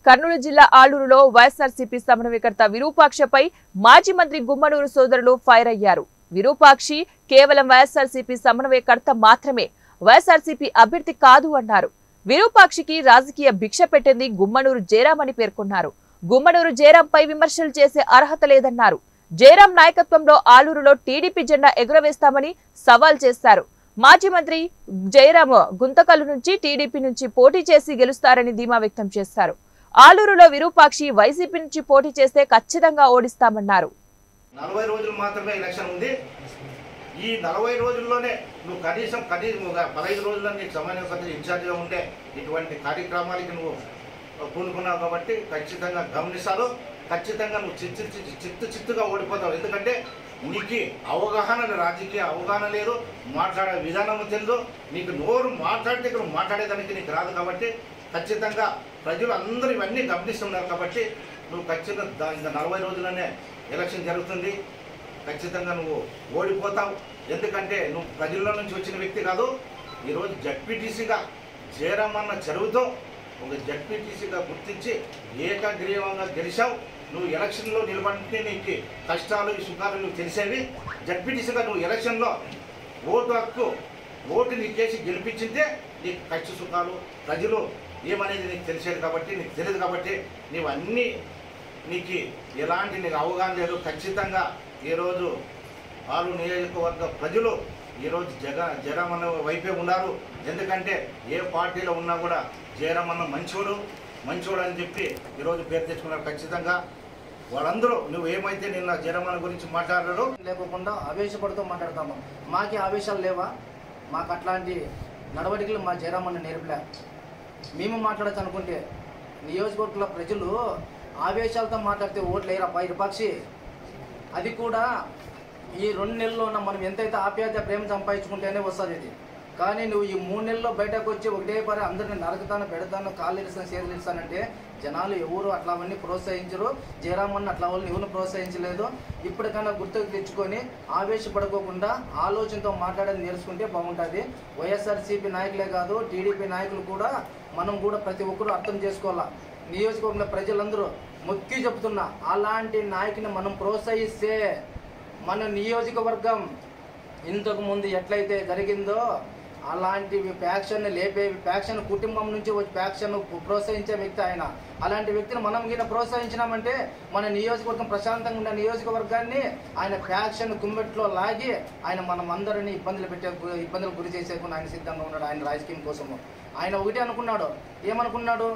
కర్నూలు జిల్లా ఆలూరులో వైఎస్ఆర్సీపీ సమన్వయకర్త విరూపాక్షపై మాజీ మంత్రి గుమ్మనూరు సోదరులు ఫైర్ అయ్యారు. విరూపాక్షి కేవలం వైఎస్ఆర్సీపీ సమన్వయకర్త మాత్రమే, వైఎస్ఆర్సీపీ అభ్యర్థి కాదు అన్నారు. విరూపాక్షికి రాజకీయ భిక్ష పెట్టింది గుమ్మనూరు జయరాం అని పేర్కొన్నారు. గుమ్మనూరు జయరాంపై విమర్శలు చేసే అర్హత లేదన్నారు. జయరాం నాయకత్వంలో ఆలూరులో టీడీపీ జెండా ఎగురవేస్తామని సవాల్ చేశారు. మాజీ మంత్రి జయరాం గుంతకల్లు నుంచి టీడీపీ నుంచి పోటీ చేసి గెలుస్తారని ధీమా వ్యక్తం చేశారు. ఆలూరులో విరూపాక్షి వైసీపీ నుంచి పోటీ చేస్తే ఖచ్చితంగా ఓడిస్తామన్నారు. 40 రోజులు మాత్రమే ఎలక్షన్ ఉంది. ఈ 40 రోజుల్లోనే నువ్వు కనీసం 15 రోజుల్లో నీకు సమన్వయకర్త ఇన్ఛార్జిగా ఉంటే ఇటువంటి కార్యక్రమాలకి నువ్వు పూనుకున్నావు కాబట్టి ఖచ్చితంగా గమనిస్తాను. ఖచ్చితంగా నువ్వు చిత్తుగా ఓడిపోతావు. ఎందుకంటే నీకు అవగాహన, రాజకీయ అవగాహన లేదు, మాట్లాడే విధానం తెలియదు. నీకు నోరు మాట్లాడితే నువ్వు మాట్లాడేదానికి నీకు రాదు. కాబట్టి ఖచ్చితంగా ప్రజలు అందరూ ఇవన్నీ గమనిస్తున్నారు. కాబట్టి నువ్వు ఖచ్చితంగా ఇంకా 40 రోజుల్లోనే ఎలక్షన్ జరుగుతుంది. ఖచ్చితంగా నువ్వు ఓడిపోతావు. ఎందుకంటే నువ్వు ప్రజల్లో నుంచి వచ్చిన వ్యక్తి కాదు. ఈరోజు జడ్పీటీసీగా జయరాం అన్న చెరువుతో ఒక జడ్పీటీసీగా గుర్తించి ఏకగ్రీవంగా గెలిచావు. నువ్వు ఎలక్షన్లో నిలబడితే నీకు కష్టాలు సుఖాలు నువ్వు తెలిసేవి. జడ్పీటీసీగా నువ్వు ఎలక్షన్లో ఓటు హక్కు ఓటు నీకేసి గెలిపించింటే నీకు కష్ట సుఖాలు ప్రజలు ఏమనేది నీకు తెలిసేది. కాబట్టి నీకు తెలియదు. కాబట్టి నీవు అన్నీ నీకు ఎలాంటి నీకు అవగాహన లేదు. ఖచ్చితంగా ఈరోజు ఆలూరు నియోజకవర్గ ప్రజలు ఈరోజు జయరాం అన్న వైపే ఉన్నారు. ఎందుకంటే ఏ పార్టీలో ఉన్నా కూడా జయరాం అన్న మంచోడు అని చెప్పి ఈరోజు పేరు తెచ్చుకున్నారు. ఖచ్చితంగా వాళ్ళందరూ నువ్వు ఏమైతే నిన్న జయరాం అన్న గురించి మాట్లాడారో లేకుండా ఆవేశపడుతూ మాట్లాడతాము. మాకే ఆవేశాలు లేవా? మాకు అట్లాంటి నడవడికలు మా జయరాం అన్న నేర్పలే. మేము మాట్లాడచ్చు అనుకుంటే నియోజకవర్గంలో ప్రజలు ఆవేశాలతో మాట్లాడితే ఓట్లు వేయరా విరూపాక్షి? అది కూడా ఈ 2 నెలల్లో మనం ఎంతైతే ఆప్యాయత ప్రేమ సంపాదించుకుంటేనే వస్తుంది ఇది. కానీ నువ్వు ఈ 3 నెలల్లో బయటకు వచ్చి ఒకటే పరి అందరిని నరకుతాను, పెడతాను, కాళ్ళు ఇస్తాను, చేతులు ఇస్తానంటే జనాలు ఎవరు అట్లా అవన్నీ ప్రోత్సహించరు. జయరాం అన్న అట్లా వాళ్ళని ఎవరు ప్రోత్సహించలేదు. ఇప్పటికైనా గుర్తుకు తెచ్చుకొని ఆవేశపడుకోకుండా ఆలోచనతో మాట్లాడేది నేర్చుకుంటే బాగుంటుంది. వైఎస్ఆర్సీపీ నాయకులే కాదు, టీడీపీ నాయకులు కూడా మనం కూడా ప్రతి ఒక్కరూ అర్థం చేసుకోవాలా. నియోజకవర్గంలో ప్రజలందరూ మొక్కి చెప్తున్నా, అలాంటి నాయకుని మనం ప్రోత్సహిస్తే మన నియోజకవర్గం ఇంతకు ముందు ఎట్లయితే జరిగిందో అలాంటి ఫ్యాక్షన్ లేపే, ఫ్యాక్షన్ కుటుంబం నుంచి వచ్చి ఫ్యాక్షన్ ప్రోత్సహించే వ్యక్తి ఆయన. అలాంటి వ్యక్తిని మనం గిన ప్రోత్సహించినామంటే మన నియోజకవర్గం ప్రశాంతంగా ఉన్న నియోజకవర్గాన్ని ఆయన ఫ్యాక్షన్ కుమ్మెట్లో లాగి ఆయన మనం అందరినీ ఇబ్బందులు గురి చేసేకుండా ఆయన సిద్ధంగా ఉన్నాడు. ఆయన రాజకీయం కోసము ఆయన ఒకటే అనుకున్నాడు. ఏమనుకున్నాడు?